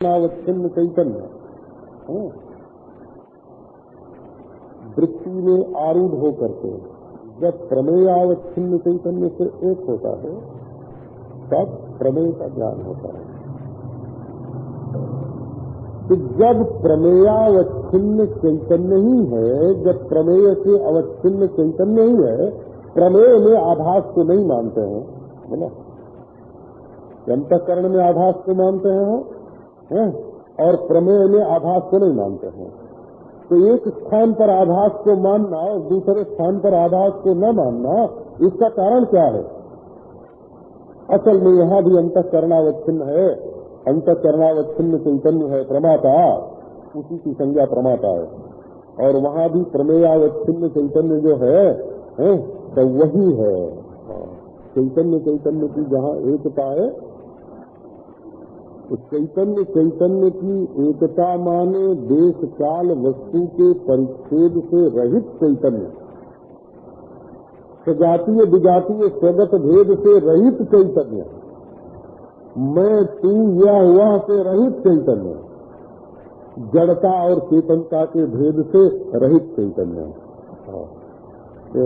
अवच्छिन्न चैतन्य वृत्ति में आरूढ़ होकर के जब प्रमेयावच्छिन्न चैतन्य से एक होता है तब प्रमेय का ज्ञान होता है। तो जब प्रमेयावच्छिन्न चैतन्य ही है, जब प्रमेय से अवच्छिन्न चैतन्य ही है, प्रमेय में आभास को नहीं मानते हैं, है ना। अंतःकरण में आभास को मानते हैं और प्रमेय में आभास को नहीं मानते हैं। तो एक स्थान पर आभास को मानना और दूसरे स्थान पर आभास को न मानना, इसका कारण क्या है? असल में यहाँ भी अंतःकरणावच्छिन्न है, अंतःकरणावच्छिन्न चैतन्य है प्रमाता, उसी की संज्ञा प्रमाता है। और वहाँ भी प्रमेयावच्छिन्न चैतन्य जो है तो वही है। चैतन्य चैतन्य की जहाँ एकता है, तो चैतन्य चैतन्य की एकता माने देश काल वस्तु के परिच्छेद से रहित चैतन्य, सजातीय विजातीय स्वगत भेद से रहित चैतन्य, मैं तू यह हुआ से रहित चैतन्य, जड़ता और चेतनता के भेद से रहित चैतन्य। तो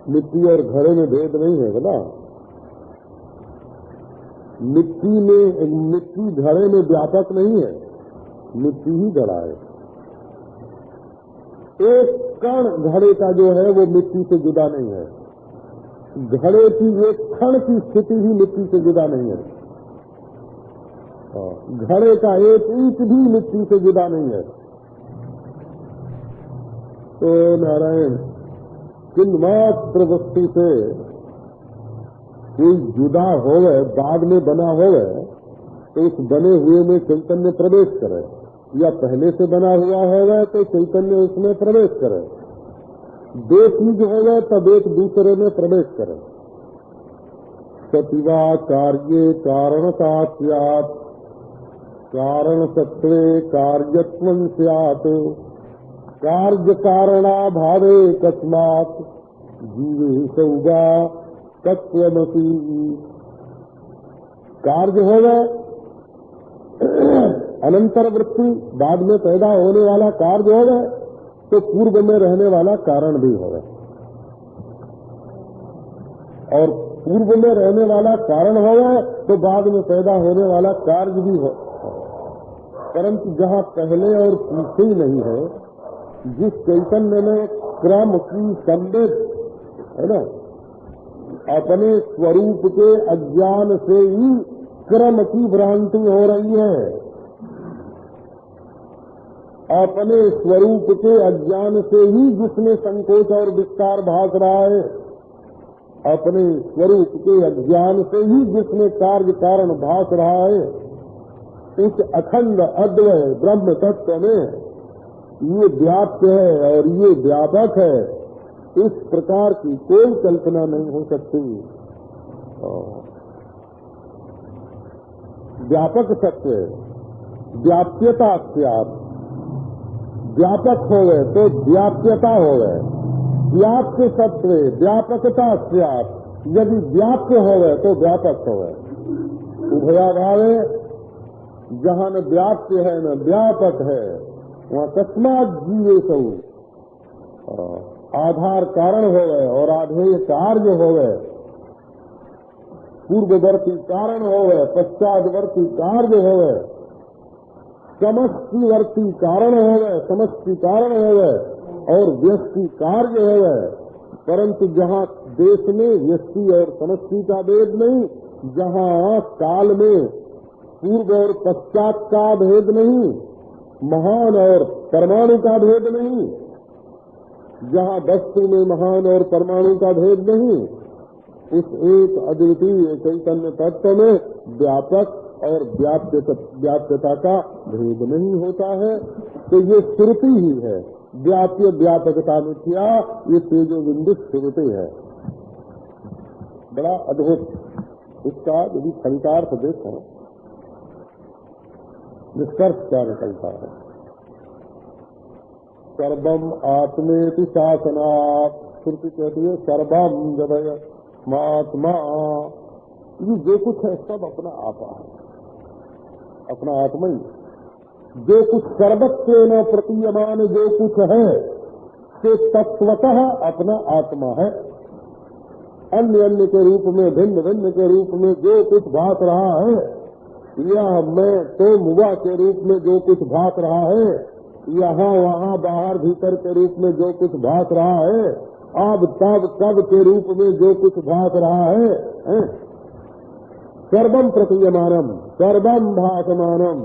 मिट्टी और घड़े में भेद नहीं है बोला। मिट्टी घड़े में व्यापक नहीं है, मिट्टी ही घड़ा है। एक कण घड़े का जो है वो मिट्टी से जुदा नहीं है, घड़े की एक क्षण की स्थिति ही मिट्टी से जुदा नहीं है, घड़े का एक ईंट भी मिट्टी से जुदा नहीं है। तो नारायण चिन्मात्र वस्तु से कोई जुदा होवे, बाद में बना होवे, तो उस बने हुए में चैतन्य प्रवेश करे, या पहले से बना हुआ होवे तो चैतन्य उसमें प्रवेश करे। दो चीज होवे तब एक दूसरे में प्रवेश करे। सतिवा कार्ये कारणता स्यात्, कारण सत्वे कार्यत्वं स्यात्, कार्य कारणा भावे कस्मात् जीवे सौगा तत्वमसि। कार्य हो गए अनंतर वृत्ति, बाद में पैदा होने वाला कार्य हो गए, तो पूर्व में रहने वाला कारण भी हो गए, और पूर्व में रहने वाला कारण हो गए तो बाद में पैदा होने वाला कार्य भी हो। परंतु जहाँ पहले और पीछे ही नहीं है, जिस चैतन्य में क्रम की संदेश है ना, अपने स्वरूप के अज्ञान से ही क्रम की भ्रांति हो रही है। अपने स्वरूप के अज्ञान से ही जिसमें संकोच और विस्तार भाग रहा है, अपने स्वरूप के अज्ञान से ही जिसमें कार्य कारण भाग रहा है, उस अखंड अद्वय ब्रह्म तत्व में ये व्याप्त है और ये व्यापक है, इस प्रकार की कोई कल्पना नहीं हो सकती। व्यापक सत्य व्याप्यता स्यात्, व्यापक हो गए तो व्याप्यता हो गए, व्याप्य सत्व व्यापकता स्यात्, यदि व्याप्य हो गए तो व्यापक हो गए। उभयाभावे, जहाँ न व्याप्य है न व्यापक है, वहाँ तस्मात् जीवे सौ, आधार कारण हो गए और आधेय कार्य हो गए, पूर्ववर्ती कारण हो गए, पश्चातवर्ती कार्य हो गए, समष्टिवर्ती कारण हो गए, समष्टि कारण हो गए और व्यष्टि कार्य हो गए। परंतु जहाँ देश में व्यष्टि और समष्टि का भेद नहीं, जहाँ काल में पूर्व और पश्चात का भेद नहीं, महान और परमाणु का भेद नहीं, जहाँ वस्तु में महान और परमाणु का भेद नहीं, उस एक अद्वितीय चैतन्य तत्व में व्यापक और व्याप्यता का भेद नहीं होता है। तो ये श्रुति ही है, व्याप्य व्यापकता मिथ्या, ये तेजो बिंदु श्रुति है। बड़ा अद्भुत। इसका यदि फलितार्थ देखो, निष्कर्ष क्या निकलता है? सर्वम आत्मेति शासनात्, श्रुति कहती है सर्वम जदय आत्मा, ये जो कुछ है सब अपना आपा है। अपना आत्मा ही। जो कुछ सर्वत्व न प्रतीयमान जो कुछ है तो तत्वतः अपना आत्मा है। अन्य अन्य के रूप में, भिन्न भिन्न के रूप में जो कुछ भाग रहा है, या मैं तुम वह के रूप में जो कुछ भाग रहा है, यहाँ वहाँ बाहर भीतर के रूप में जो कुछ भाग रहा है, अब तब कब के रूप में जो कुछ भाग रहा है, सर्वम प्रतीयमानम सर्वम भासमानम,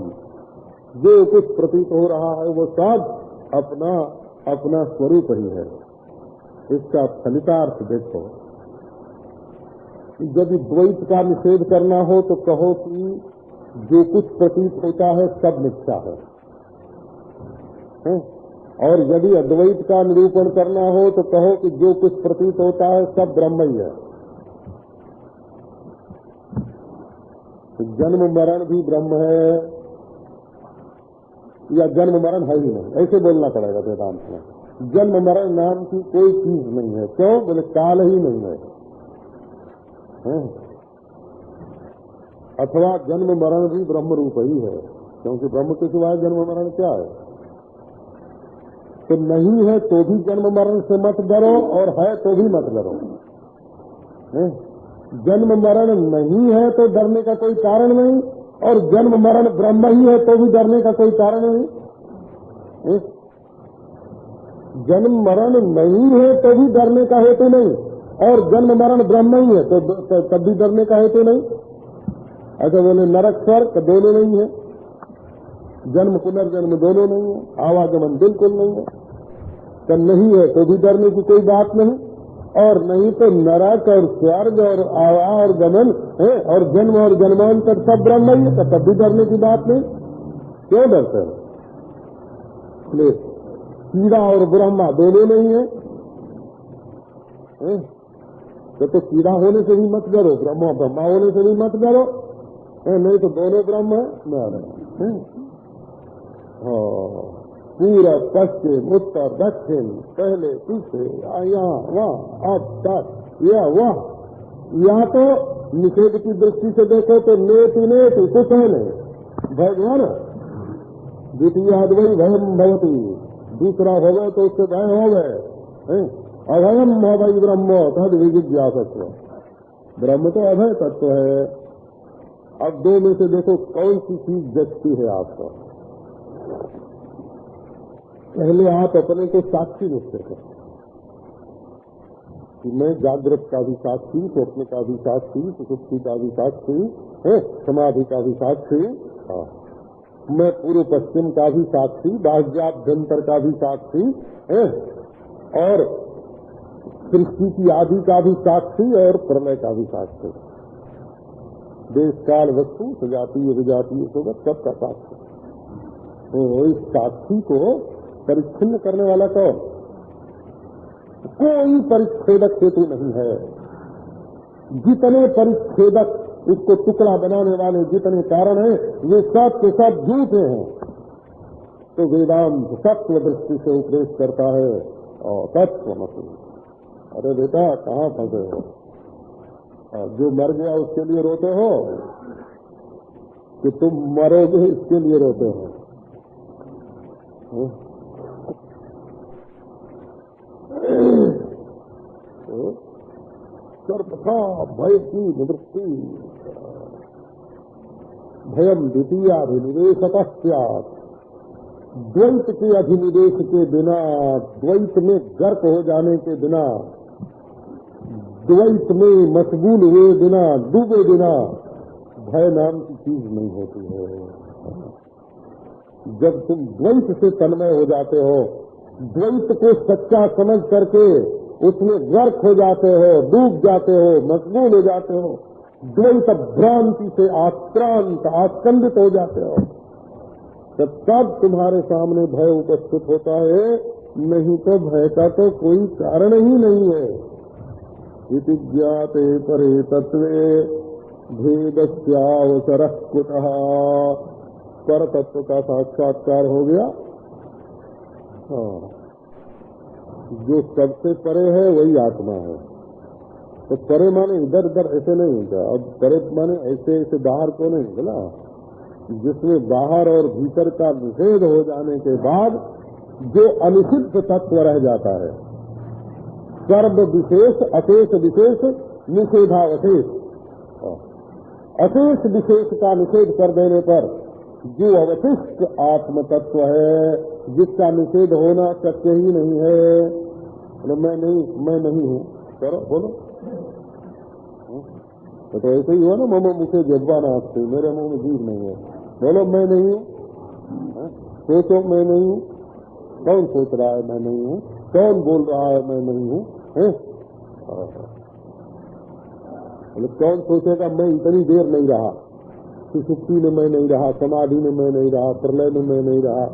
जो कुछ प्रतीत हो रहा है वो सब अपना अपना स्वरूप ही है। इसका फलितार्थ देखो। यदि द्वैत का निषेध करना हो तो कहो कि जो कुछ प्रतीत होता है सब मिथ्या है, और यदि अद्वैत का निरूपण करना हो तो कहो कि जो कुछ प्रतीत होता है सब ब्रह्म ही है। तो जन्म मरण भी ब्रह्म है या जन्म मरण है ही नहीं, ऐसे बोलना पड़ेगा वेदांत में। जन्म मरण नाम की कोई चीज नहीं है। क्यों? बोले काल ही नहीं है। अथवा जन्म मरण भी ब्रह्म रूप ही है, क्योंकि ब्रह्म के सिवाय जन्म मरण क्या है? तो नहीं है तो भी जन्म मरण से मत डरो, और है तो भी मत डरो। जन्म मरण नहीं है तो डरने का कोई कारण नहीं, और जन्म मरण ब्रह्म ही है तो भी डरने का कोई कारण नहीं। जन्म मरण नहीं है तो भी डरने का हेतु नहीं, और जन्म मरण ब्रह्म ही है तो तब भी डरने का हेतु नहीं। अच्छा बोले नरक स्वर्ग दोनों नहीं है, जन्म पुनर्जन्म दोनों नहीं है, आवागमन बिल्कुल नहीं है। तो नहीं है तो भी डरने की कोई बात नहीं, और नहीं तो नरक और स्वर्ग और आवागमन है और जन्म और जन्मांतर सब ब्रह्म ही है, तो तब भी डरने की बात नहीं। क्यों डरते हैं? कीड़ा और ब्रह्मा दोनों नहीं है, तो कीड़ा होने से भी मत डरो, ब्रह्मा होने से भी मत डरो, नहीं तो दोनों ब्रह्म है। पूरा पश्चिम उत्तर दक्षिण, पहले पीछे, यहाँ वहाँ अब तक, या वह, या तो निषेध की दृष्टि से देखो तो नेति नेति कुछ है नहीं, भगवान द्वितीयाद्वयी भयम भवती, दूसरा हो गए तो उससे भय हो गए। अभयम भवई ब्रह्म तद विजिज्ञासत्व, ब्रह्म तो अभय तत्व है। अब दो में से देखो कौन सी चीज जचती है आपको। पहले आप अपने को साक्षी निश्चय करें कि मैं जागृत का भी साक्षी, स्वप्न का भी साक्षी, सुषुप्ति का भी साक्षी, समाधि का भी साक्षी, मैं पूर्व पश्चिम का भी साक्षी, बाह्याभ्यंतर का भी साक्षी, और सृष्टि की आदि का भी साक्षी, और प्रलय का भी साक्षी, देश काल वस्तु सजातीय विजातीय सोबत सबका साक्षी। तो इस साक्षी को परिच्छिन्न करने वाला कौन? कोई परिच्छेदक हेतु नहीं है। जितने परिच्छेदक, इसको टुकड़ा बनाने वाले जितने कारण हैं, वे सब के सब झूठे हैं। तो वेदांत तत्व दृष्टि से उपदेश करता है, और तत्वमसि। अरे बेटा कहाँ फंसे हो? जो मर गया उसके लिए रोते हो कि तुम मरोगे इसके लिए रोते हो? सर्वथा भय की निवृत्ति, भयम द्वितीयाभिनिवेशतः स्यात्। द्वैत के अभिनिवेश के बिना, द्वैत में गर्क हो जाने के बिना, द्वैत में मशगूल हुए बिना, डूबे बिना भय नाम की चीज नहीं होती है। जब तुम द्वैत से तन्मय हो जाते हो, द्वैत को सच्चा समझ करके उसमें गर्क हो जाते हो, डूब जाते हो, मशगूल हो जाते हो, द्वैत भ्रांति से आक्रांत आस्कंदित हो जाते हो, तब तुम्हारे सामने भय उपस्थित होता है। नहीं तो भय का तो कोई कारण ही नहीं है। इति ज्ञाते परे तत्वे भेदस्यावसरः कुतः। पर तत्व का साक्षात्कार हो गया। जो सबसे परे है वही आत्मा है। तो परे माने इधर उधर ऐसे नहीं होता। अब परे माने ऐसे ऐसे बाहर को नहीं बोला, जिसमें बाहर और भीतर का निषेध हो जाने के बाद जो अनिषिद्ध तत्व रह जाता है, सर्व विशेष अशेष विशेष निषेधावशेष, अशेष विशेष का निषेध कर देने पर जो अवशिष्ट आत्म तत्व है, जिसका निषेध होना शक्य ही नहीं है। मैं नहीं हूँ, करो बोलो, तो ऐसे ही हो ना, मम्मा मुझे जज्बा नाचते, मेरे मुंह में जीभ नहीं है, बोलो मैं नहीं हूँ, सोचो मैं नहीं हूँ, कौन सोच रहा है मैं नहीं हूँ, कौन बोल रहा है मैं नहीं हूँ, कौन सोचेगा मैं इतनी देर नहीं रहा, सुषुप्ति में मैं नहीं रहा, समाधि में मैं नहीं रहा, प्रलय में मैं नहीं रहा।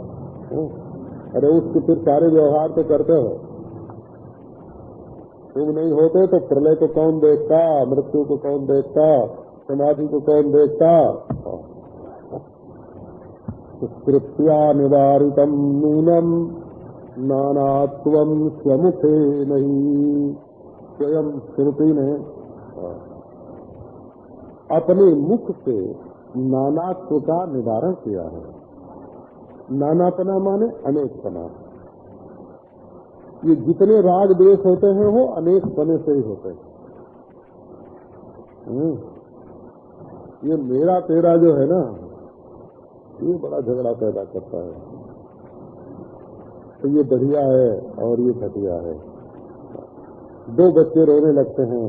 अरे उसके फिर सारे व्यवहार तो करते हो, तुम नहीं होते तो प्रलय को कौन देखता, मृत्यु को कौन देखता, समाधि को कौन देखता। कृत्या निवारितम नूनम नानात्वम स्वमुखे नहीं, स्वयं श्रुति ने अपने मुख से नानात्व का निवारण किया है। नानापना माने अनेकपना। ये जितने राग द्वेष होते हैं वो अनेक पने से ही होते हैं। ये मेरा तेरा जो है ना, ये बड़ा झगड़ा पैदा करता है। तो ये बढ़िया है और ये घटिया है। दो बच्चे रोने लगते हैं,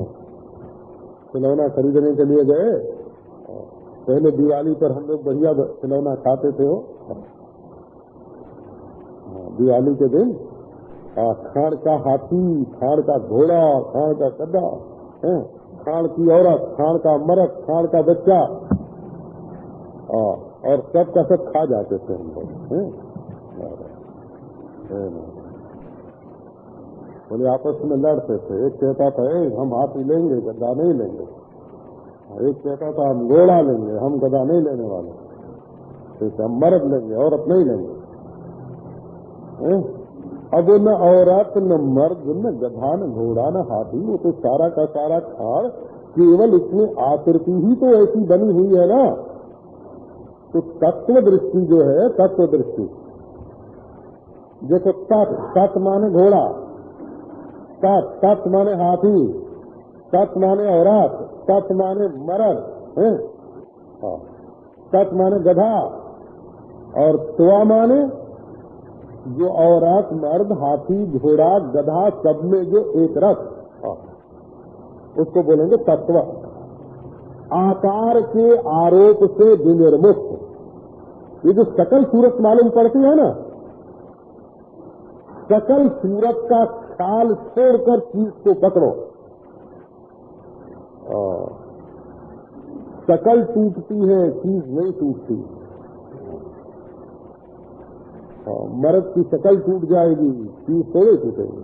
खिलौना खरीदने के लिए गए, पहले दिवाली पर हम लोग बढ़िया खिलौना खाते थे हो, दिवाली के दिन खाड़ का हाथी, खाड़ का घोड़ा, खाड़ का गधा, खाड़ की औरत, खाड़ का मर्द, खाड़ का बच्चा, और सब का सब खा जाते थे हम लोग। बोले आपस में लड़ते थे, एक कहता था हम हाथी लेंगे गधा नहीं लेंगे, एक कहता था हम घोड़ा लेंगे हम गधा नहीं लेने वाले, एक हम मर्द लेंगे औरत नहीं लेंगे। अब न औरत न मर्द न गधा न घोड़ा न हाथी, वो तो सारा का सारा खाड़ केवल इसमें आकृति ही तो ऐसी बनी हुई है ना। तो तत्व दृष्टि जो है, तत्व दृष्टि जैसे तत् माने घोड़ा, तत् माने हाथी, तत् माने औरत, तत् माने मर्द, तत् माने गधा, और त्वा माने जो औरत मर्द हाथी घोड़ा गधा सब में जो एक रस, उसको बोलेंगे तत्व। आकार के आरोप से विनिर्मुक्त, ये जो सकल सूरत मालूम पड़ती है ना, सकल सूरत का ख्याल छोड़कर चीज को पकड़ो। सकल टूटती है, चीज नहीं टूटती। मर्द की शकल टूट जाएगी, चीज थोड़े टूटेगी।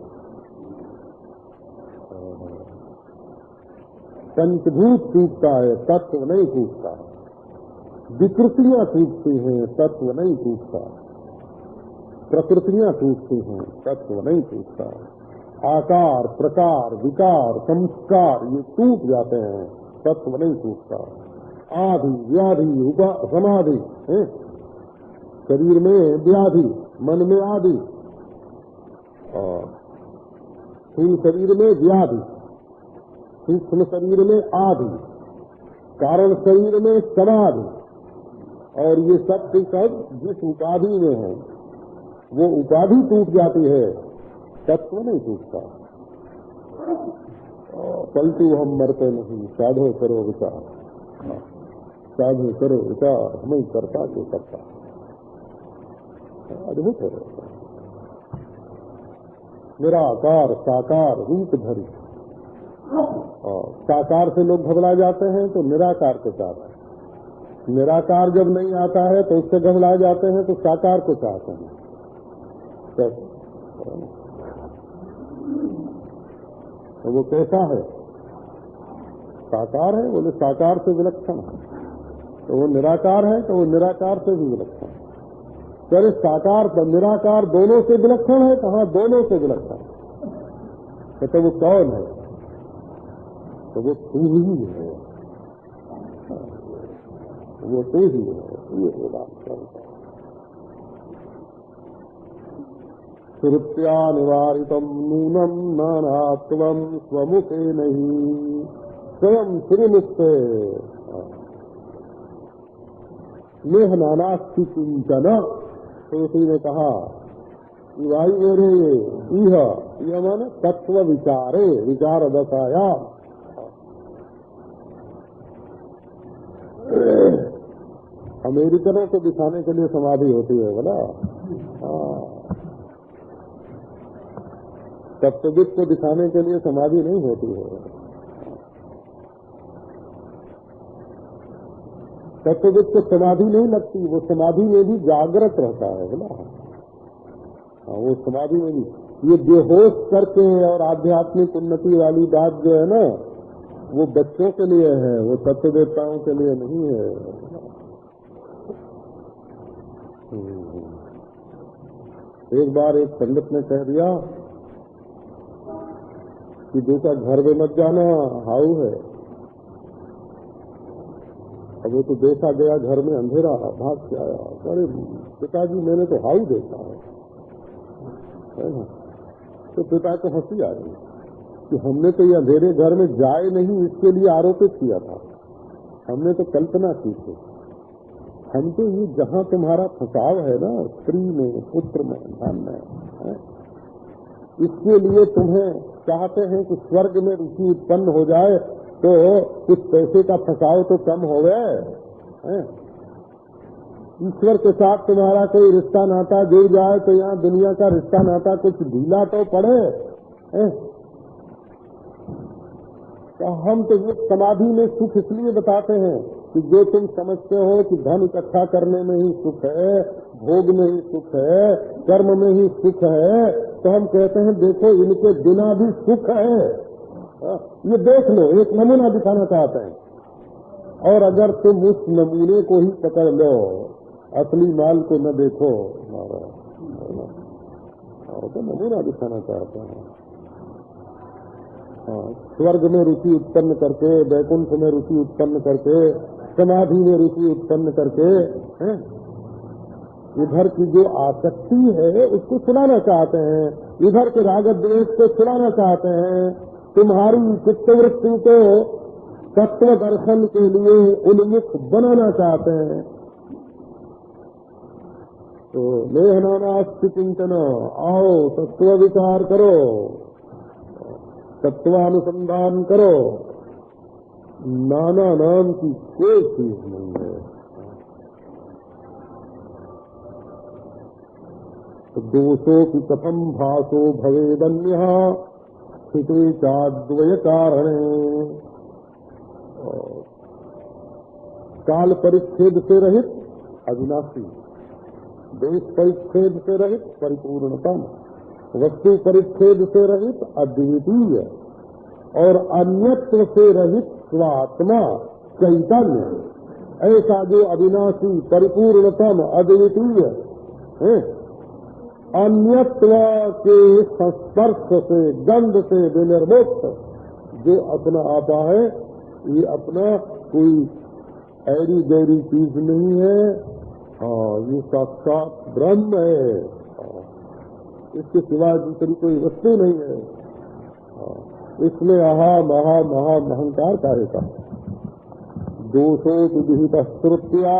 पंचभूत टूटता है, तत्व नहीं टूटता। विकृतियां टूटती हैं, तत्व नहीं टूटता। प्रकृतियां टूटती हैं, तत्व नहीं टूटता। आकार प्रकार विकार संस्कार ये टूट जाते हैं, तत्व नहीं टूटता। आदि व्याधि समाधि, शरीर में व्याधि, मन में आदि, स्थूल शरीर में व्याधि, सूक्ष्म शरीर में आदि, कारण शरीर में समाधि, और ये सब के सब जिस उपाधि में है वो उपाधि टूट जाती है, तत्व नहीं टूटता। पलटू हम मरते नहीं, साधो करो विचार, साधो करो विचार, हमें करता जो करता। अद्भुत है। निराकार साकार रूप धरी, साकार से लोग घबरा जाते हैं तो निराकार को चाहते हैं, निराकार जब नहीं आता है तो उससे घबरा जाते हैं तो साकार को चाहते हैं। तो वो कैसा है? साकार है, बोले साकार से विलक्षण है। तो वो निराकार है तो वो निराकार से भी विलक्षण है। चले साकार और निराकार दोनों से विलक्षण है, कहाँ दोनों से विलक्षण है। तो वो कौन है? तो वो तू ही है, वो तू ही है, ये वेदांत कहता है। श्रुत्या निवारितम नूनम नानात्वम स्वमुखे नहीं स्वयं श्रीमुक्त नेह नानास्ति किंचन। तो उसी ने कहा कि भाई मेरे यह माने तत्व विचारे विचार दशाया अमेरिकनों को दिखाने के लिए समाधि होती है बोला। तत्वविद को दिखाने के लिए समाधि नहीं होती है। तत्वविद को समाधि नहीं लगती, वो समाधि में भी जागृत रहता है बोला। वो समाधि में भी ये बेहोश करके और आध्यात्मिक उन्नति वाली बात जो है ना, वो बच्चों के लिए है, वो तत्ववेत्ताओं के लिए नहीं है। एक बार एक पंडित ने कह दिया कि बेटा घर में मत जाना, हाउ है। अब वो तो देखा गया घर में अंधेरा, भाग के आया। अरे पिताजी मैंने तो हाउ देखा है ना। तो पिता को हंसी आ गई कि हमने तो ये अंधेरे घर में जाए नहीं इसके लिए आरोपित किया था, हमने तो कल्पना की थी। हम तो ये जहाँ तुम्हारा फंसाव है ना, स्त्री में, पुत्र में, धन में, इसके लिए तुम्हें चाहते हैं कि स्वर्ग में रुचि उत्पन्न हो जाए तो कुछ पैसे का फंसाव तो कम हो गए। ईश्वर के साथ तुम्हारा कोई रिश्ता नाता जुड़ जाए तो यहाँ दुनिया का रिश्ता नाता कुछ ढीला तो पड़े। तो हम तो ये समाधि में सुख इसलिए बताते हैं कि जो तुम समझते हो कि धन इकट्ठा करने में ही सुख है, भोग में ही सुख है, कर्म में ही सुख है, तो हम कहते हैं देखो इनके बिना भी सुख है। ये देख लो, एक नमूना दिखाना चाहते हैं। और अगर तुम उस नमूने को ही पकड़ लो, असली माल को न देखो, तो नमूना दिखाना चाहते हैं। स्वर्ग में रुचि उत्पन्न करके, वैकुंठ में रुचि उत्पन्न करके, समाधि में रुचि उत्पन्न करके, इधर की जो आसक्ति है उसको छुड़ाना चाहते हैं, इधर के राग द्वेष को छुड़ाना चाहते हैं। तुम्हारी चित्तवृत्ति को तत्व दर्शन के लिए उन्मुख बनाना चाहते हैं। तो लेहनानास्ति चिंतन, आओ तत्व विचार करो, तत्वानुसंधान करो। नाना नाम की कोई चीज नहीं है। दोषो की कथम भासो भवेदन्य स्थिते चाद्वय कारणे। काल परिच्छेद से रहित अविनाशी, देश परिच्छेद से रहित परिपूर्णतम, वस्तु परिच्छेद से रहित अद्वितीय और अन्यत्व से रहित स्वात्मा चैतन्य, ऐसा जो अविनाशी परिपूर्णतम अद्वितीय अन्यत्व के संस्पर्श से गंध से विनिर्मुक्त जो अपना आपा है, ये अपना कोई ऐरी गैरी चीज नहीं है। ये साक्षात ब्रह्म है, इसके सिवाय दूसरी कोई वस्तु नहीं है। इसमें आहा महा महा महंकार कार्यता दोषो विहित श्रुत्या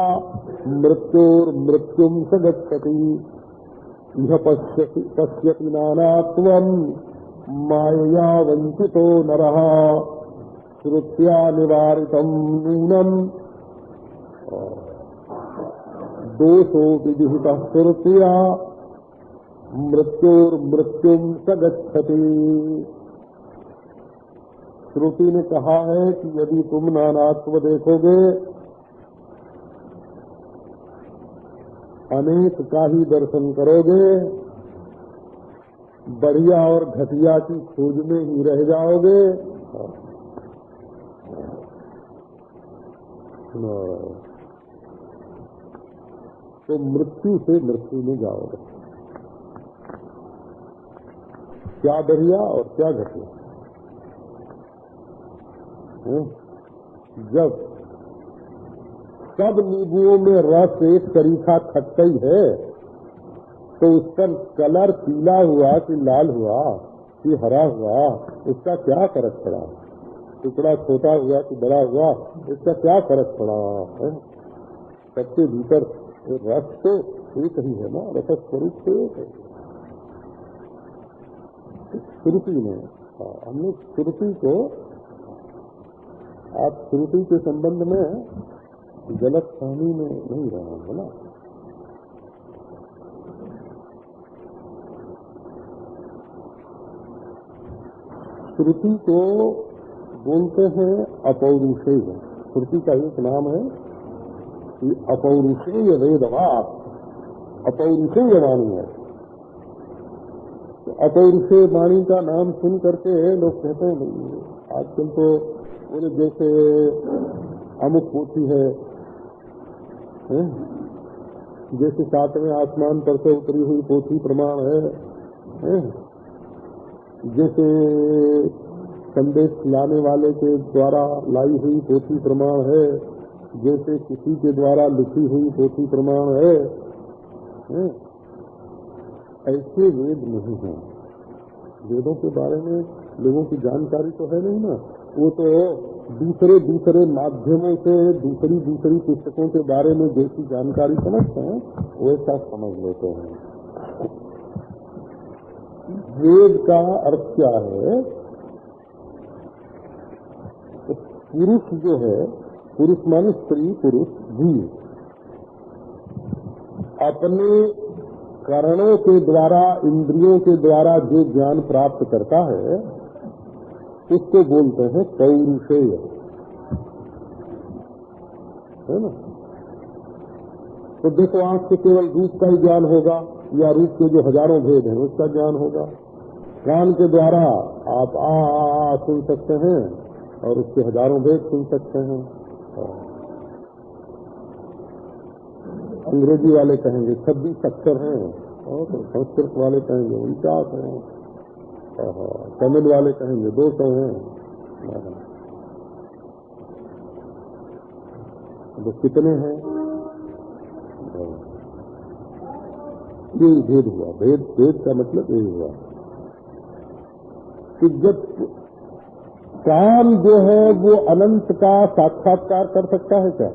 मृत्योर मृत्युम स गच्छति यह पश्यति नानात्वं मायया वंचितो नरः श्रुत्या निवारितं नूनम्। दोषो विहित श्रुत्या मृत्युर्मृत्युम स गच्छति। श्रुति ने कहा है कि यदि तुम नानात्व देखोगे, अनेक का ही दर्शन करोगे, बढ़िया और घटिया की खोज में ही रह जाओगे। तो मृत्यु से मृत्यु में जाओगे। क्या बढ़िया और क्या घटिया। जब सब नींबुओं में रस एक तरीका खट्टा ही है, तो उस पर कलर पीला हुआ कि लाल हुआ कि हरा हुआ, इसका क्या फर्क पड़ा? टुकड़ा छोटा हुआ कि बड़ा हुआ, इसका क्या फर्क पड़ा है? सबके भीतर रस तो एक ही है ना, रस स्वरूप तो एक है। श्रुति में हमने श्रुति को, आप श्रुति के संबंध में गलत फहमी में नहीं रहा है ना। श्रुति को बोलते हैं अपौरुषेय। श्रुति का एक नाम है कि अपौरुषेय वेदवाद, अपौरुषेय वाणी है। तो अपौरुषेय वाणी का नाम सुन करके लोग कहते हैं नहीं, आजकल तो बोले जैसे अमुक पोथी है, जैसे सातवें आसमान पर से उतरी हुई पोथी प्रमाण है, जैसे संदेश लाने वाले के द्वारा लाई हुई पोथी प्रमाण है, जैसे किसी के द्वारा लिखी हुई पोथी प्रमाण है। ऐसे वेद नहीं है। वेदों के बारे में लोगों की जानकारी तो है नहीं ना, वो तो दूसरे दूसरे माध्यमों से दूसरी दूसरी पुस्तकों के बारे में जैसी जानकारी समझते हैं वैसा समझ लेते हैं। वेद का अर्थ क्या है? तो पुरुष जो है, पुरुष माने स्त्री पुरुष जीव, अपने करणों के द्वारा, इंद्रियों के द्वारा जो ज्ञान प्राप्त करता है उसको बोलते हैं पौरुषेय, है ना। तो देखो, आंख से केवल रूप का ही ज्ञान होगा या रूप के जो हजारों भेद हैं उसका ज्ञान होगा। कान के द्वारा आप आ सुन सकते हैं और उसके हजारों भेद सुन सकते हैं। अंग्रेजी वाले कहेंगे 26 अक्षर हैं, और संस्कृत वाले कहेंगे 49 हैं, तमिल वाले कहेंगे 200 हैं। तो कितने हैं? ये भेद हुआ। भेद का मतलब यही हुआ कि जब कान जो है वो अनंत का साक्षात्कार कर सकता है क्या?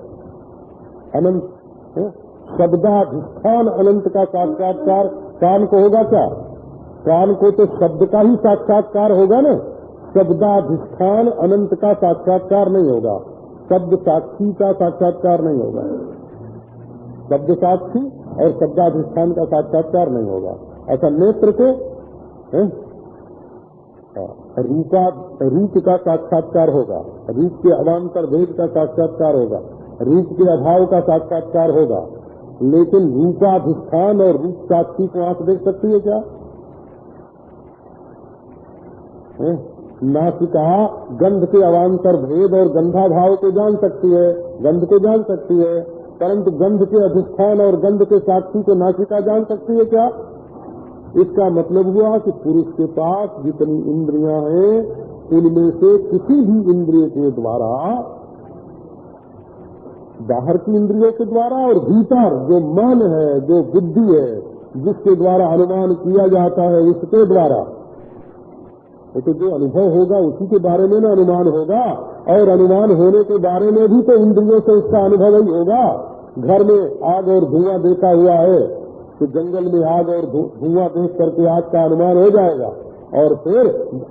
अनंत शब्दाधिष्ठान अनंत का साक्षात्कार कान को होगा क्या? कान को तो शब्द का ही साक्षात्कार होगा ना, शब्दाधिष्ठान अनंत का साक्षात्कार नहीं होगा, शब्द साक्षी का साक्षात्कार नहीं होगा। शब्द साक्षी और शब्दाधिष्ठान का साक्षात्कार नहीं होगा। ऐसा नेत्र को रूप का साक्षात्कार होगा, रूप के अवान्तर भेद का साक्षात्कार होगा, रूप के अभाव का साक्षात्कार होगा, लेकिन रूपाधिष्ठान और रूप साक्षी को आंख देख सकती है क्या? नासिका गंध के अवान्तर भेद और गंधाभाव को जान सकती है, गंध को जान सकती है, परंतु गंध के अधिष्ठान और गंध के साक्षी को नासिका जान सकती है क्या? इसका मतलब हुआ कि पुरुष के पास जितनी इंद्रियां हैं उनमें से किसी भी इंद्रिय के द्वारा, बाहर की इंद्रियों के द्वारा और भीतर जो मन है, जो बुद्धि है, जिसके द्वारा अनुमान किया जाता है उसके द्वारा, तो जो अनुभव होगा उसी के बारे में ना अनुमान होगा, और अनुमान होने के बारे में भी तो इंद्रियों से उसका अनुभव ही होगा। घर में आग और धुआं देखा हुआ है तो जंगल में आग और धुआं देख करके आग का अनुमान हो जाएगा, और फिर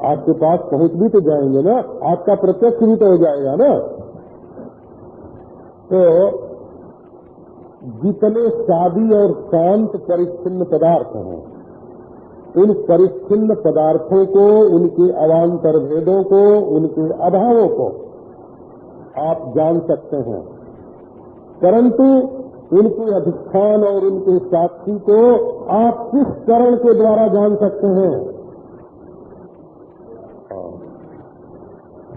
आपके पास पहुंच भी तो जाएंगे ना, आपका प्रत्यक्ष भी तो हो जाएगा ना। तो जितने सादी और शांत परिच्छिन्न पदार्थ हैं, उन परिच्छिन्न पदार्थों को, उनके अवान्तर भेदों को, उनके अभावों को आप जान सकते हैं, परंतु उनके अधिष्ठान और उनके साक्षी को आप किस करण के द्वारा जान सकते हैं?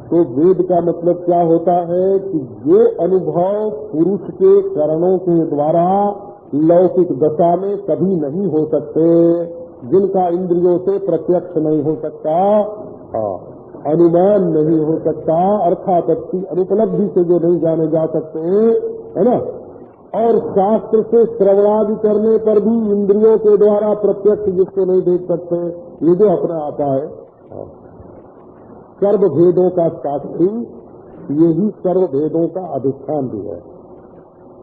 तो वेद का मतलब क्या होता है कि ये अनुभव पुरुष के करणों के द्वारा लौकिक दशा में कभी नहीं हो सकते, जिनका इंद्रियों से प्रत्यक्ष नहीं हो सकता, अनुमान नहीं हो सकता, अर्थात अनुपलब्धि से जो नहीं जाने जा सकते, है ना। और शास्त्र से श्रवणादि करने पर भी इंद्रियों के द्वारा प्रत्यक्ष जिसको नहीं देख सकते, ये जो अपना आता है सर्व भेदों का साक्षी, यही सर्व भेदों का अधिष्ठान भी है।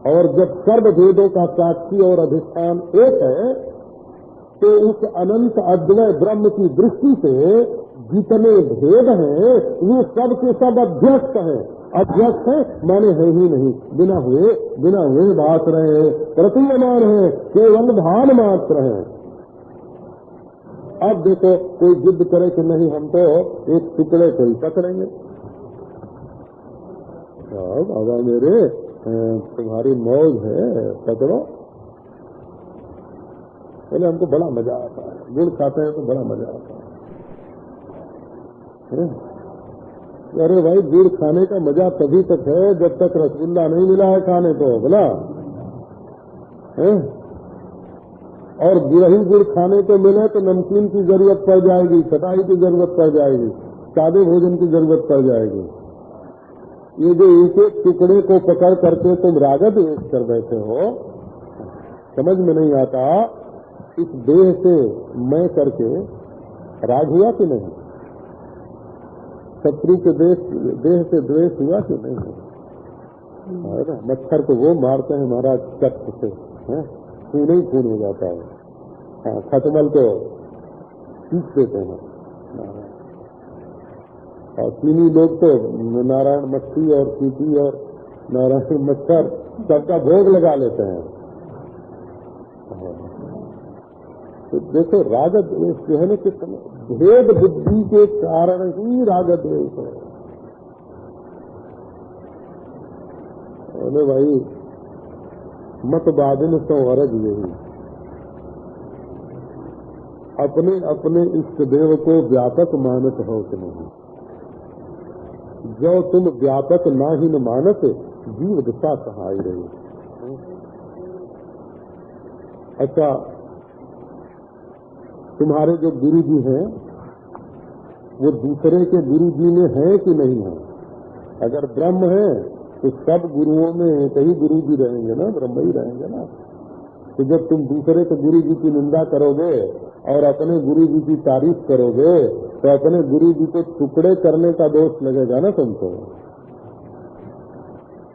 और जब सर्व भेदों का साक्षी और अधिष्ठान एक है, तो उस अनंत अद्वय ब्रह्म की दृष्टि से जितने भेद हैं वो सब के सब अध्यस्त हैं। अध्यस्त है माने है ही नहीं, बिना हुए भास रहे हैं, प्रतीयमान है, केवल भान मात्र है। अब देखो कोई जिद करे कि नहीं हम तो एक टुकड़े को ही पकड़ेंगे, बाबा मेरे तुम्हारी मौज है पकड़ो। पहले हमको बड़ा मजा आता है, गुड़ खाते हैं तो बड़ा मजा आता है। अरे भाई गुड़ खाने का मजा तभी तक है जब तक रसगुल्ला नहीं मिला है खाने को, बोला है? और गुड़ गुड़ खाने को मिले तो नमकीन की जरूरत पड़ जाएगी, खटाई की जरूरत पड़ जाएगी, सादे भोजन की जरूरत पड़ जाएगी। ये जो एक एक टुकड़े को पकड़ करके तुम रागद वेश कर बैठे हो, समझ में नहीं आता। इस देह से मैं करके राग हुआ कि नहीं? शत्रु के देह से द्वेष हुआ कि नहीं? है ना। मच्छर को वो मारते हैं महाराज चक्र से, खून ही खून हो जाता है। खटमल को पीस देते हैं। और चीनी लोग तो नारायण मच्छी और चीटी और नारायण मच्छर सबका भोग लगा लेते हैं। तो देखो रागद द्वेष जो है ना, किस समय भेद बुद्धि के कारण ही रागद द्वेष है। अरे भाई मतवादिन संवरज यही, अपने अपने इष्ट देव को व्यापक मानत हो कि नहीं। जो तुम व्यापक ना ही न मानत, जीव दशा सहाय रही। अच्छा, तुम्हारे जो गुरु जी हैं वो दूसरे के गुरु जी में है कि नहीं है? अगर ब्रह्म है तो सब गुरुओं में कई गुरु जी रहेंगे ना, ब्रह्म ही रहेंगे ना। तो जब तुम दूसरे के गुरु जी की निंदा करोगे और अपने गुरु जी की तारीफ करोगे तो अपने गुरु जी को टुकड़े करने का दोष लगेगा ना तुमको।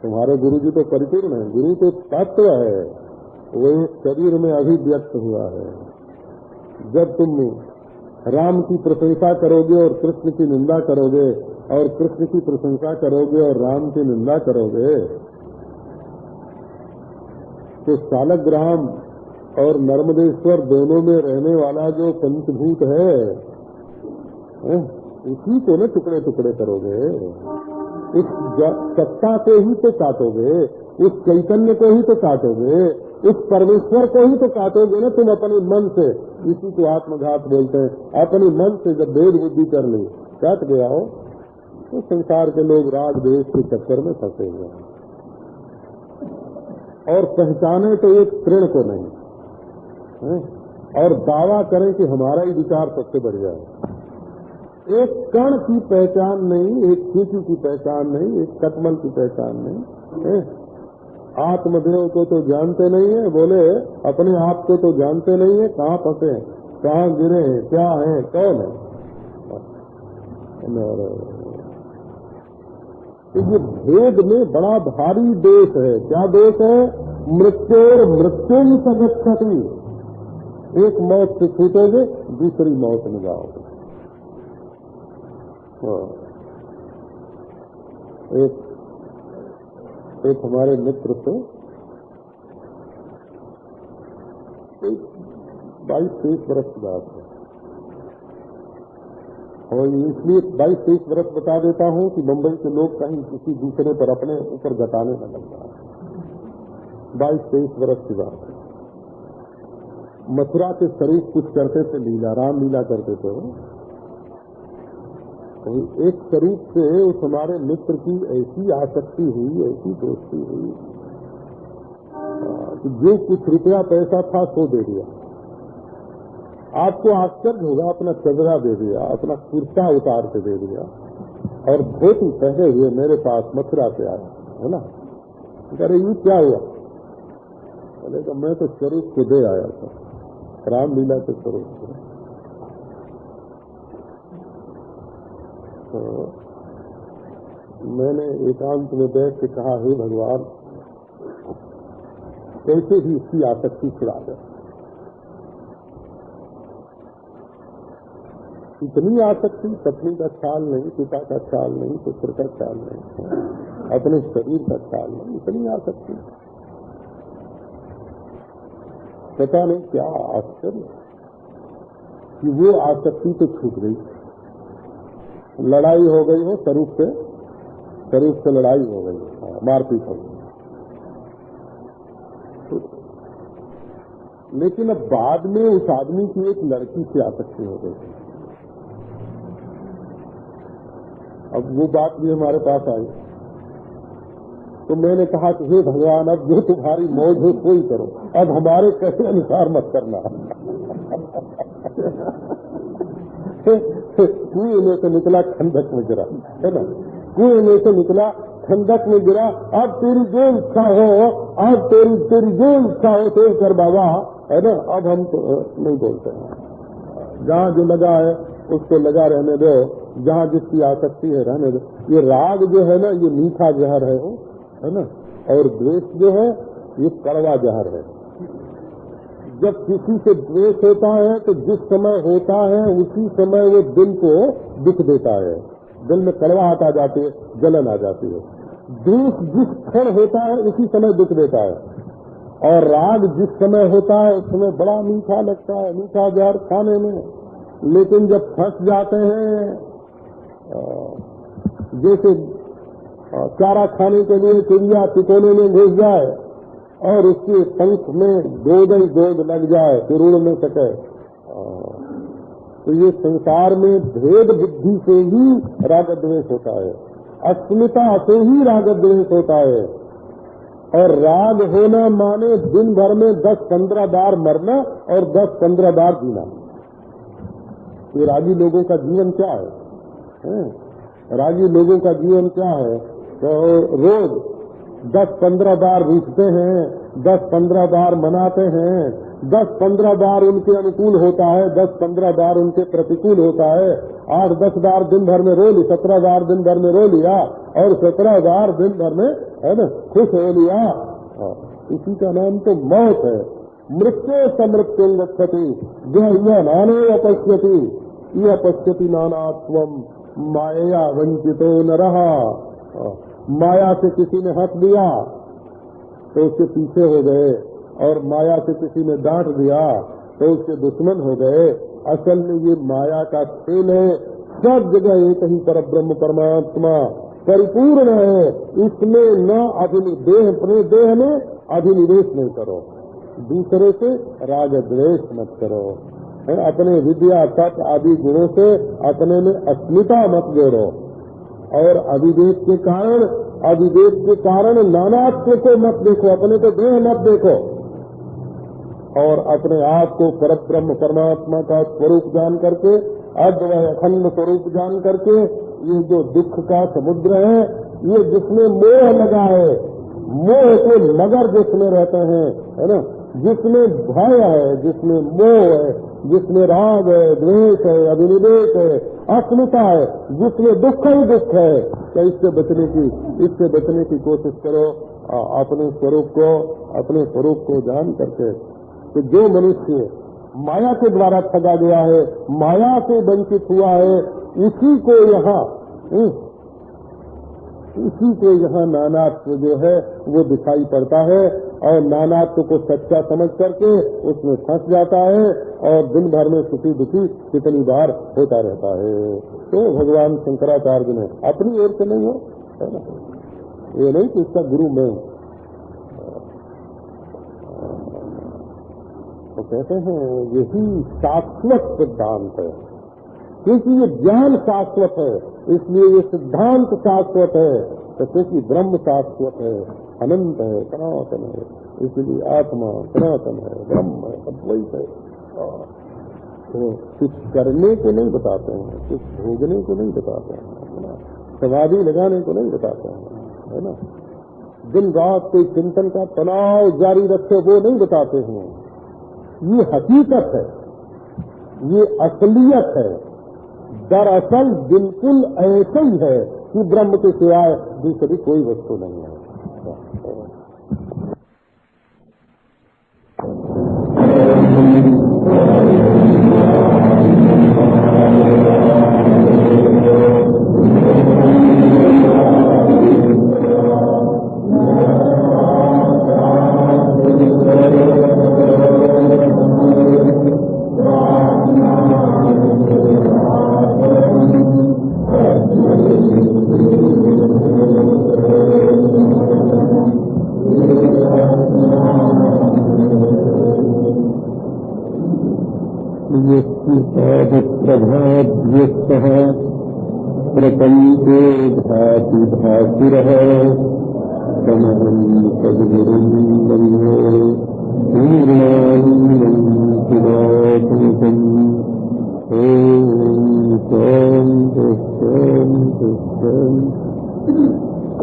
तुम्हारे गुरु जी तो परिपूर्ण है, गुरु तो तत्व है, वो शरीर में अभिव्यक्त हुआ है। जब तुम राम की प्रशंसा करोगे और कृष्ण की निंदा करोगे, और कृष्ण की प्रशंसा करोगे और राम की निंदा करोगे, तो सालग्राम और नर्मदेश्वर दोनों में रहने वाला जो पंचभूत है, उसी को न टुकड़े टुकड़े करोगे। उस सत्ता को ही तो काटोगे, उस चैतन्य को ही तो काटोगे, उस परमेश्वर को ही तो काटोगे ना तुम अपने मन से। इसी को आत्मघात बोलते हैं। अपने मन से जब भेद बुद्धि कर ली, काट गया हो, तो संसार के लोग राग देश के चक्कर में फंसे हुए हैं। और पहचाने तो एक तृण को नहीं है? और दावा करें कि हमारा ही विचार सबसे बढ़िया है। एक कण की पहचान नहीं, एक चीटी की पहचान नहीं, एक कटमल की पहचान नहीं है? आत्मदेव को तो जानते नहीं है, बोले अपने आप को तो जानते नहीं है। कहाँ फंसे हैं, कहाँ गिरे हैं, क्या है, कौन है? तो ये भेद में बड़ा भारी दोष है। क्या दोष है? मृत्योर मृत्यु सगच्छति। एक मौत से छूटोगे, दूसरी मौत में जाओगे। एक हमारे मित्र थे, 22-23 वर्ष की बात है, और इसलिए 22-23 वर्ष बता देता हूँ कि मुंबई के लोग कहीं किसी दूसरे पर अपने ऊपर घटाने न लग जाए। 22-23 वर्ष की बात है। मथुरा के स्वरूप कुछ करते थे, लीला, राम लीला करते थे। एक स्वरूप से उस हमारे मित्र की ऐसी आसक्ति हुई, ऐसी दोस्ती हुई कि जो कुछ रुपया पैसा था सो दे दिया। आपको आश्चर्य होगा, अपना चदरा दे दिया, अपना कुर्ता उतार के दे दिया, और धोती पहने हुए मेरे पास मथुरा से आया, है ना। अरे ये क्या हुआ? बोले तो मैं तो स्वरूप को दे आया था, रामलीला के स्वरूप को। तो मैंने एकांत में बैठ के कहा, हे भगवान, कैसे भी इसकी आसक्ति छुड़ा दे। इतनी आसक्ति, पत्नी का ख्याल नहीं, पिता का ख्याल नहीं, पुत्र का ख्याल नहीं, अपने शरीर का ख्याल नहीं, इतनी आसक्ति। पता नहीं क्या आश्चर्य कि वो आसक्ति तो छूट गई। लड़ाई हो गई हो स्वरूप से लड़ाई हो गई, मारपीट हो गई। लेकिन अब बाद में उस आदमी की एक लड़की से आसक्ति हो गई। अब वो बात भी हमारे पास आई, तो मैंने कहा कि हे भगवान, अब जो तुम्हारी मौज हो कोई करो, अब हमारे कैसे अनुसार मत करना। कुएं में से निकला खंडक में गिरा, है ना, कुएं में से निकला खंडक में गिरा। अब तेरी जो इच्छा हो, अब तेरी जो इच्छा हो तो कर बाबा, है ना। अब हम तो नहीं बोलते हैं, जहाँ जो लगा है उसको लगा रहने दो, जहाँ जिसकी आसक्ति है रहने दो। ये राग जो है ना, ये मीठा जहर है ना, और द्वेष जो है ये कड़वा जहर है। जब किसी से द्वेष होता है तो जिस समय होता है उसी समय वो दिल को दुख देता है, दिल में कड़वाहट आ जाती है, जलन आ जाती है। द्वेष जिस क्षण होता है उसी समय दुख देता है, और राग जिस समय होता है उस समय बड़ा मीठा लगता है, मीठा जहर खाने में। लेकिन जब फंस जाते हैं, जैसे चारा खाने के लिए चिड़िया तिकोने में घुस जाए और उसके पंख में गोद लग जाए फिर उड़ न सके, तो ये संसार में भेद बुद्धि से ही राग द्वेष होता है, अस्मिता से ही राग द्वेष होता है। और राग होना माने दिन भर में 10-15 बार मरना और 10-15 बार जीना। ये रागी लोगों का जीवन क्या है? रागी लोगों का जीवन क्या है? तो रोज 10-15 बार रूठते हैं, 10-15 बार मनाते हैं, 10-15 बार उनके अनुकूल होता है, 10-15 बार उनके प्रतिकूल होता है, 8-10 बार दिन भर में रो ली, 17 बार दिन भर में रो लिया, और 17 बार दिन भर में, है ना, खुश हो लिया। इसी का नाम तो मौत है। मृत्यु समृत्यु गच्छति यह नाने अपश्यति, यह पश्यति नानात्वम माया वंचितो न रहा। माया से किसी ने हंस दिया तो उसके पीछे हो गए, और माया से किसी ने डांट दिया तो उसके दुश्मन हो गए। असल में ये माया का खेल है। सब जगह एक ही परब्रह्म परमात्मा परिपूर्ण है। इसमें न अभिनिवेश, अपने देह में अभिनिवेश नहीं करो, दूसरे से राग द्वेष मत करो, अपने विद्या तप आदि गुणों से अपने में अस्मिता मत जोड़ो, और अविवेक के कारण नानात्व को मत देखो, अपने को देह मत देखो, और अपने आप को परब्रह्म परमात्मा का स्वरूप जान करके, अद्वय अखंड स्वरूप जान करके, ये जो दुख का समुद्र है, ये जिसमें मोह लगा है, मोह के मगर जिसमें रहते हैं, है ना, जिसमें भय है, जिसमें मोह है, जिसमें राग है, द्वेष है, अभिनिवेश है, अस्मिता है, जिसमें दुख ही दुख है, तो इससे बचने की कोशिश करो। अपने स्वरूप को जान करके। तो जो मनुष्य माया के द्वारा ठगा गया है, माया से वंचित हुआ है, उसी को यहाँ नानात्व जो है वो दिखाई पड़ता है, और नानात्व को सच्चा समझ करके उसमें फंस जाता है, और दिन भर में सुखी दुखी कितनी बार होता रहता है। तो भगवान शंकराचार्य ने अपनी ओर से नहीं हो, है ना, ये नहीं कि इसका गुरु मैं हूँ। तो कहते हैं यही शाश्वत सिद्धांत है, क्योंकि ये ज्ञान शाश्वत है, इसलिए ये सिद्धांत शाश्वत है। तो क्योंकि ब्रह्म शाश्वत है, अनंत है, सनातन है, इसलिए आत्मा सनातन है, ब्रह्म है, अद्वैत है। तो कुछ करने को नहीं बताते हैं, कुछ भोगने को नहीं बताते हैं, समाधि लगाने को नहीं बताते हैं, है ना। दिन रात कोई चिंतन का तनाव जारी रखे वो नहीं बताते हैं। ये हकीकत है, ये असलियत है। दरअसल बिल्कुल ऐसा ही है कि ब्रह्म के सिवाय दूसरी कोई वस्तु नहीं है। प्रभाव्यस्तः प्रपंचे भाति भासुरः समहं सद्गुरुं वन्दे पूर्णानन्दं चिदात्मकम्। ओम शांति शांति शांति।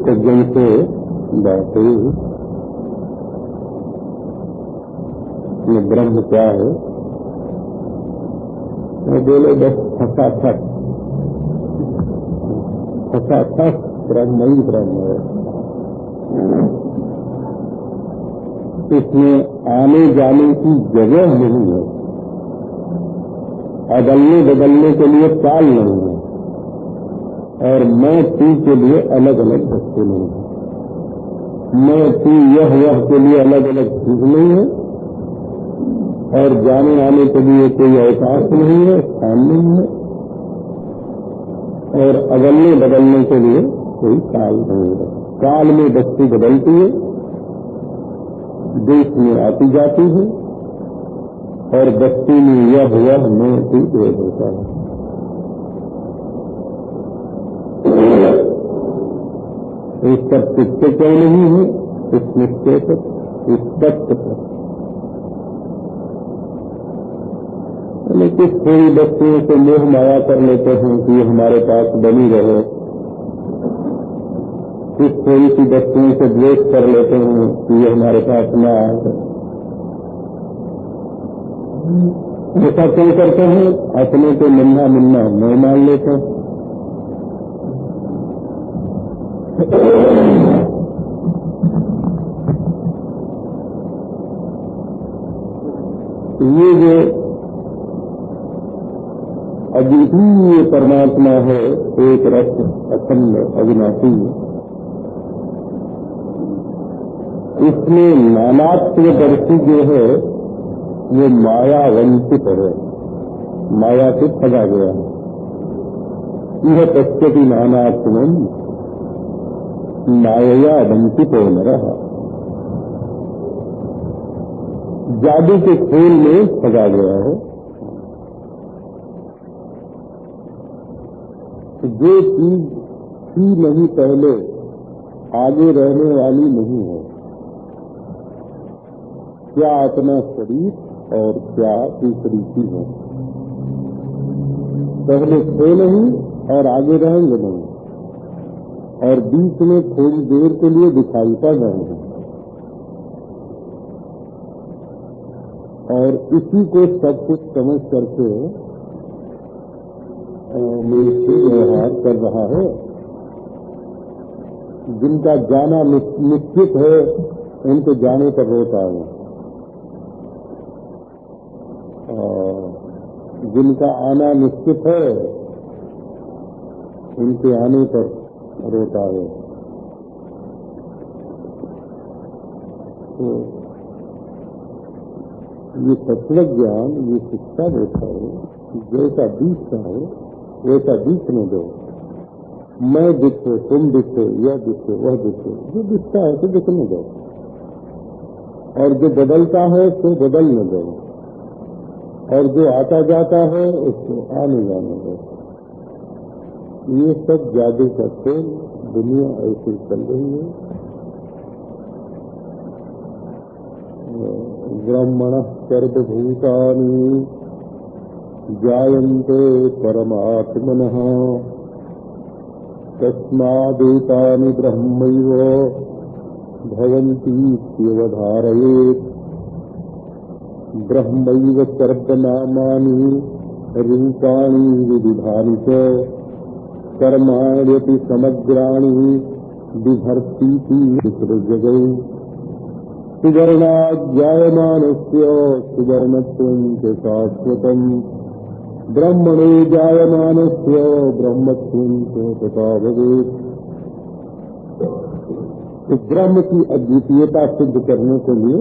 सज्जन से बातें ये ब्रह्म क्या है? मैं बोले बस फटाफट ब्रह्म ही ब्रह्म है। इसमें आने जाने की जगह नहीं है, अदलने बदलने के लिए काल नहीं है, और मैं तू के लिए अलग अलग वस्तु नहीं है। मैं तू यह के लिए अलग अलग चीज नहीं है, और जाने आने के लिए कोई अवकाश नहीं है, स्थान नहीं है, और अदलने बदलने के लिए कोई काल नहीं है। काल में वस्तु बदलती है, देश में आती जाती है, और वस्तु में यह मैं तू भेद होता है। इस पर चित्त क्यों नहीं है? इस निश्चय पर, इस तत्व पर। कुछ थोड़ी वस्तुओं से मोह माया कर लेते हैं कि ये हमारे पास बनी रहे, कुछ थोड़ी सी वस्तुओं से द्वेष कर लेते हैं कि ये हमारे पास न आए। ऐसा क्यों करते हैं? अपने को मुन्ना मुन्ना मैं मान लेते हैं। ये जो अद्वितीय परमात्मा है, एक रस अखंड अविनाशी, इसमें नानात्वदर्शी जो है वो माया वंचित है, माया से ठगा गया है। यह पश्यति नानात्मन माया वंचितो नरः। जादू के खेल में ठगा गया है। जो चीज थी नहीं पहले, आगे रहने वाली नहीं है। क्या अपना शरीर और क्या दूसरी चीजें, पहले थे नहीं और आगे रहेंगे नहीं, और बीच में थोड़ी देर के लिए दिखाई पड़ रहे हैं। और इसी को सब कुछ समझ करके व्यवहार कर रहा है। जिनका जाना निश्चित है, उनके जाने पर रोता है, जिनका आना निश्चित है, उनके आने पर रोता है। तो ये तत्व ज्ञान, ये शिक्षा देता है, जैसा दिखता है वैसा दिखने दो। मैं दिखे, तुम दिखे, यह दिखे, वह दिखे, जो दिखता है तो दिखने दो, और जो बदलता है तो बदलने दो, और जो आता जाता है उसको आने जाने दो। ये सब जादू का खेल, दुनिया ऐसी चल रही है। ब्रह्मणः सर्वभूतानि जायन्ते परमात्मनः तस्मादेतानि ब्रह्मैव भवन्तीत्यवधारयेत्। ब्रह्मैव सर्वनामानि रूपाणि विविधानि च कर्माण्यपि समग्राणि बिभर्तीति विसृजगौ। सुवर्णाज्जायमानस्य सुवर्णत्वं च शाश्वतम् ब्रह्मणो जायमानस्य ब्रह्मत्वं च तथा भवेत्। तो ब्रह्म की अद्वितीयता सिद्ध करने के लिए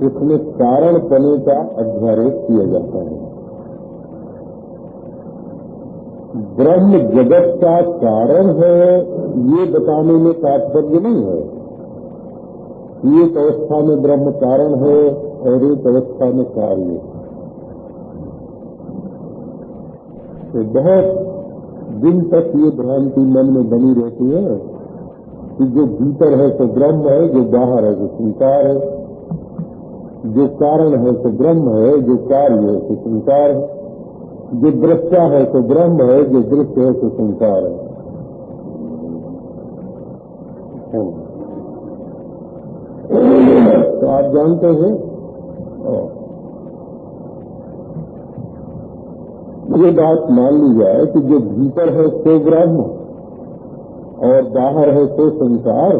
उसमें कारणपने का अध्यारोप किया जाता है। ब्रह्म जगत का कारण है ये बताने में तात्पर्य नहीं है। एक अवस्था में ब्रह्म कारण है और एक अवस्था में कार्य। तो बहुत दिन तक ये भ्रांति मन में बनी रहती है कि जो भीतर है तो ब्रह्म है, जो बाहर है तो संसार है, जो कारण है तो ब्रह्म है, जो कार्य है तो संसार है, जो दृष्टा है तो ब्रह्म है, जो दृश्य है तो संसार है। तो आप जानते हैं ये बात मान ली जाए कि जो भीतर है तो ब्रह्म और बाहर है तो संसार,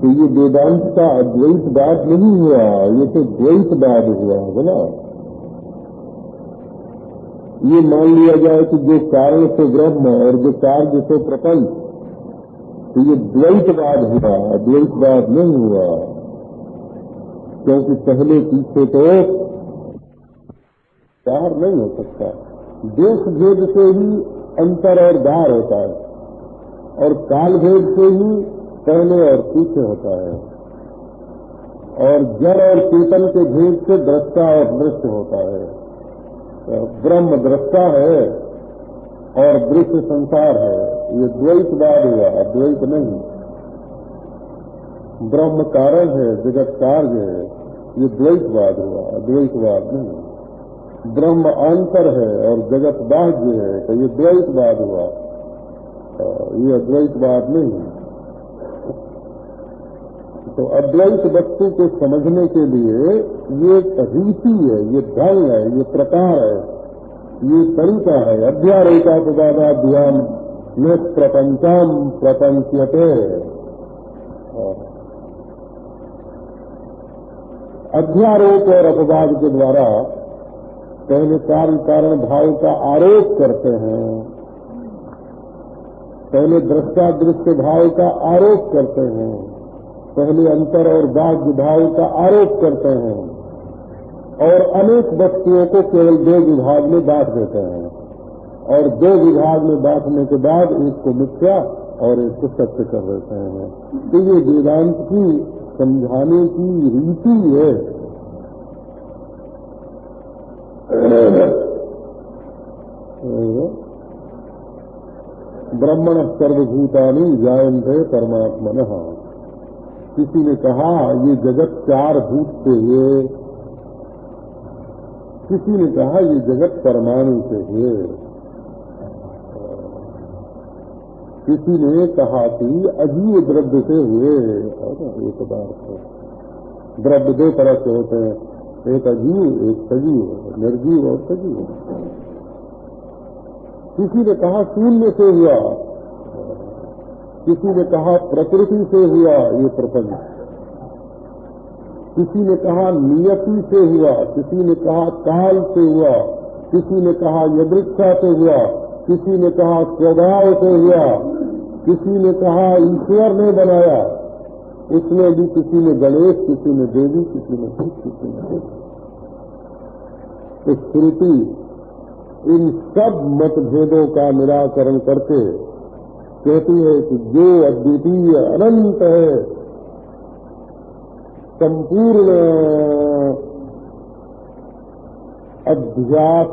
तो ये वेदांत का अद्वैतवाद नहीं हुआ, ये तो द्वैतवाद हुआ। बोला ये मान लिया जाए कि जो कारण से ब्रह्म और जो कार्य से प्रपंच, तो ये द्वैतवाद हुआ, अद्वैतवाद नहीं हुआ। क्योंकि पहले पीछे तो बाहर नहीं हो सकता। देश भेद से ही अंतर और बाहर होता है और काल भेद से ही पहले और पीछे होता है और जड़ और चेतन के भेद से दृष्टा और दृश्य होता है। तो ब्रह्म दृष्टा है और दृश्य संसार है। ये द्वैतवाद हुआ, अद्वैत नहीं। ब्रह्म कारण है, जगत कार्य है, ये द्वैतवाद हुआ, अद्वैतवाद नहीं। ब्रह्म अंतर है और जगत बाह्य है, तो ये द्वैतवाद हुआ, ये अद्वैतवाद नहीं। तो अद्वैत वस्तु को समझने के लिए ये रीति है, ये ढंग है, ये प्रकार है, ये तरीका है। अध्यारोपापवादाभ्याम न प्रपंचम प्रपंच्यते। अध्यारोप और अपवाद के द्वारा पहले कार्य कारण भाव का आरोप करते हैं, पहले दृष्टा दृश्य भाव का आरोप करते हैं, पहले अंतर और बाह्य भाव का आरोप करते हैं और अनेक वस्तुओं को केवल दो विभाग में बांट देते हैं और दो विभाग में बांटने के बाद एक को मिथ्या और एक को सत्य कर देते हैं। तो ये वेदांत की समझाने की रीति है। ब्रह्मण सर्वभूतानि जायन्ते परमात्मनः। किसी ने कहा ये जगत चार भूत से है, किसी ने कहा ये जगत परमाणु से है, किसी ने कहा कि अजीव द्रव्य से हुए। ये पदार्थ द्रव्य दो तरह से होते हैं, एक अजीव एक सजीव, निर्जीव और सजीव। किसी ने कहा शून्य से हुआ, किसी ने कहा प्रकृति से हुआ ये प्रपंच, किसी ने कहा नियति से हुआ, किसी ने कहा काल से हुआ, किसी ने कहा यदृच्छा से हुआ, किसी ने कहा स्वभाव से हुआ, किसी ने कहा ईश्वर ने बनाया। उसमें भी किसी ने गणेश, किसी ने देवी, किसी ने कुछ, किसी ने कुछ। तो श्रुति इन सब मतभेदों का निराकरण करके कहती है कि जो अद्वितीय अनंत है, संपूर्ण अध्यास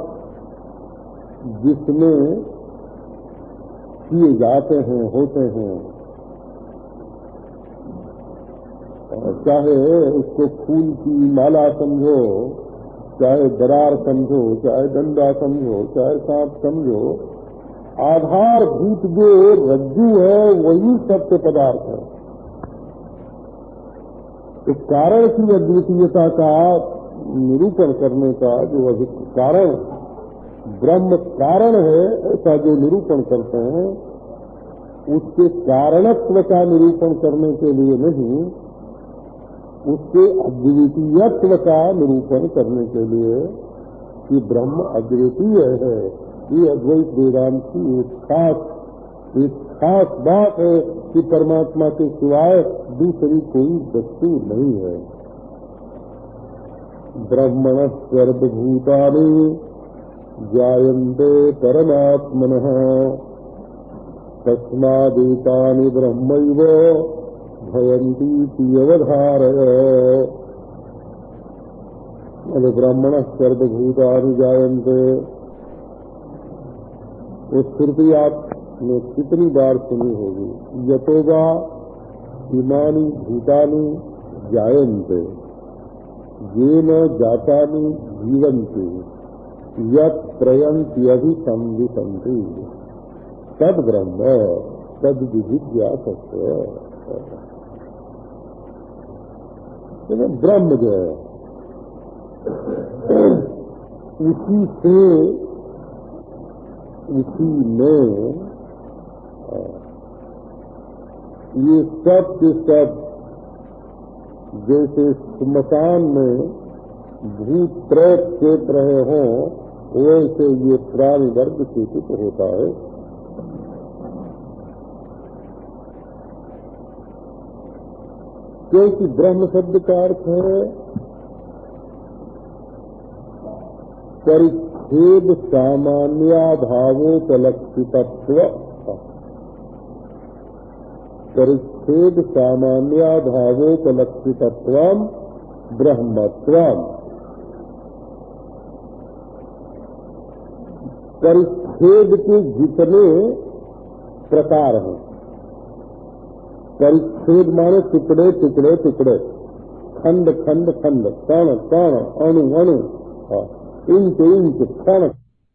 जिसमें किए जाते हैं, होते हैं, चाहे उसको फूल की माला समझो, चाहे दरार समझो, चाहे डंडा समझो, चाहे सांप समझो, आधारभूत जो रज्जु है वही सत्य पदार्थ है। तो कारण की अद्वितीयता का निरूपण करने का जो कारण ब्रह्म कारण है ऐसा जो निरूपण करते हैं, उसके कारणत्व का निरूपण करने के लिए नहीं, उसके अद्वितीयत्व का निरूपण करने के लिए कि ब्रह्म अद्वितीय है। ये अद्वैत वेदांत की एक खास बात है कि परमात्मा के सिवाय दूसरी कोई वस्तु नहीं है। ब्रह्मण सर्वभूतानि जायन्ते परमात्मनः तस्मादेतानि ब्रह्मैव भयन्तीति अवधारय। ब्रह्मण सर्वभूतानि जायन्ते, वो श्रुति आपने कितनी बार सुनी होगी। यतोवा इमानि भूतानि जायन्ते येन जातानि जीवन्ति यत् त्रयन्त्यभि संविशन्ति तद ब्रह्म तद विजिज्ञासस्य। ब्रह्म जो है उसी में ये सब के सब जैसे श्मशान में भूत प्रेत चेत रहे हों, वैसे ये प्राणी वर्ग चेतित होता है। क्योंकि ब्रह्म शब्द का अर्थ है परिच्छेद सामान्याभावोपलक्षितत्व। परिच्छेद सामान्याभावोपलक्षितत्वम ब्रह्मत्वम। परिच्छेद के जितने प्रकार हैं, परिच्छेद माने टुकड़े टुकड़े टुकड़े, खंड खंड खंड, कण कण, अणु अणु, इंच इंच, क्षण